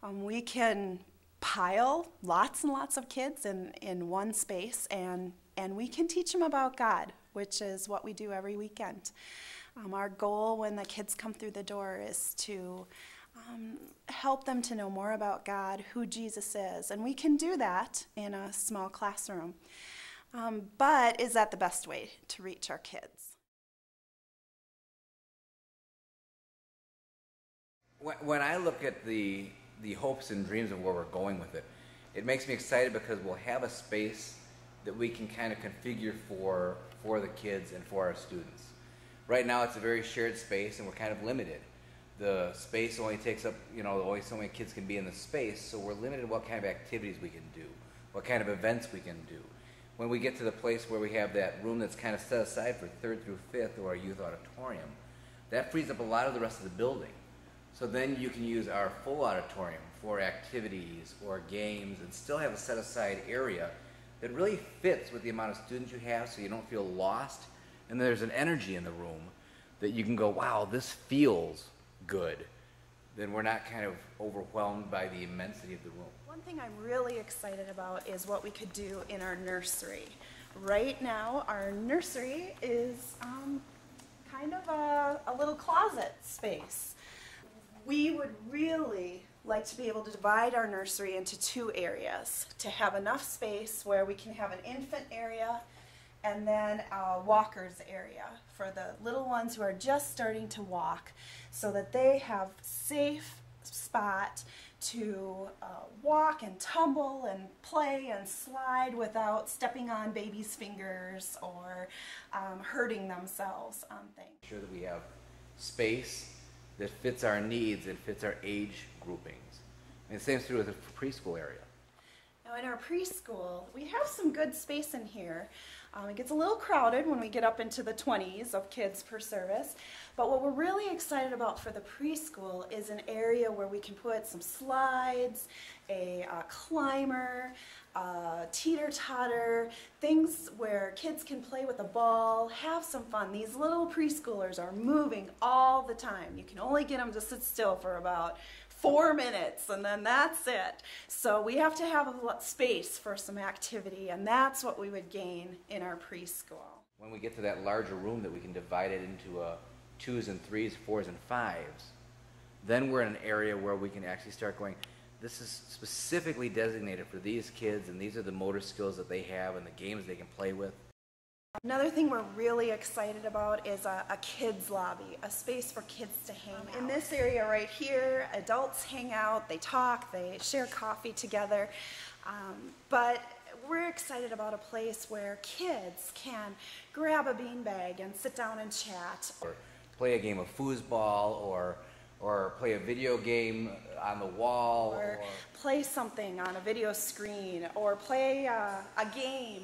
We can pile lots and lots of kids in one space, and we can teach them about God, which is what we do every weekend. Our goal when the kids come through the door is to help them to know more about God, who Jesus is, and we can do that in a small classroom. But is that the best way to reach our kids? When I look at the hopes and dreams of where we're going with it, it makes me excited because we'll have a space that we can kind of configure for the kids and for our students. Right now it's a very shared space and we're kind of limited. The space only takes up, only so many kids can be in the space, so we're limited what kind of activities we can do, what kind of events we can do. When we get to the place where we have that room that's kind of set aside for 3rd through 5th or our youth auditorium, that frees up a lot of the rest of the building. So then you can use our full auditorium for activities or games and still have a set aside area that really fits with the amount of students you have so you don't feel lost. And there's an energy in the room that you can go, wow, this feels good. Then we're not kind of overwhelmed by the immensity of the room. One thing I'm really excited about is what we could do in our nursery. Right now, our nursery is kind of a little closet space. We would really like to be able to divide our nursery into 2 areas, to have enough space where we can have an infant area and then a walkers area for the little ones who are just starting to walk, so that they have safe spot to walk and tumble and play and slide without stepping on baby's fingers or hurting themselves on things. Sure that we have space that fits our needs and fits our age groupings. And the same is true with the preschool area. Now in our preschool, we have some good space in here. It gets a little crowded when we get up into the 20s of kids per service, but what we're really excited about for the preschool is an area where we can put some slides, a climber, teeter-totter, things where kids can play with a ball, have some fun. These little preschoolers are moving all the time. You can only get them to sit still for about 4 minutes and then that's it. So we have to have a space for some activity, and that's what we would gain in our preschool. When we get to that larger room that we can divide it into 2s and 3s, 4s and 5s, then we're in an area where we can actually start going, this is specifically designated for these kids and these are the motor skills that they have and the games they can play with. Another thing we're really excited about is a kids lobby, a space for kids to hang out. In this area right here, adults hang out, they talk, they share coffee together, but we're excited about a place where kids can grab a beanbag and sit down and chat. Or play a game of foosball, or play a video game on the wall. Or play something on a video screen, or play a game,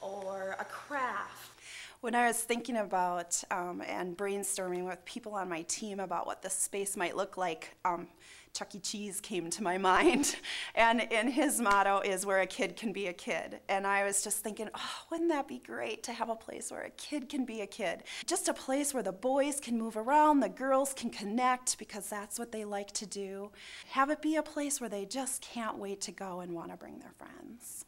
or a craft. When I was thinking about and brainstorming with people on my team about what this space might look like, Chuck E. Cheese came to my mind, and his motto is where a kid can be a kid. And I was just thinking, oh, wouldn't that be great to have a place where a kid can be a kid? Just a place where the boys can move around, the girls can connect because that's what they like to do. Have it be a place where they just can't wait to go and want to bring their friends.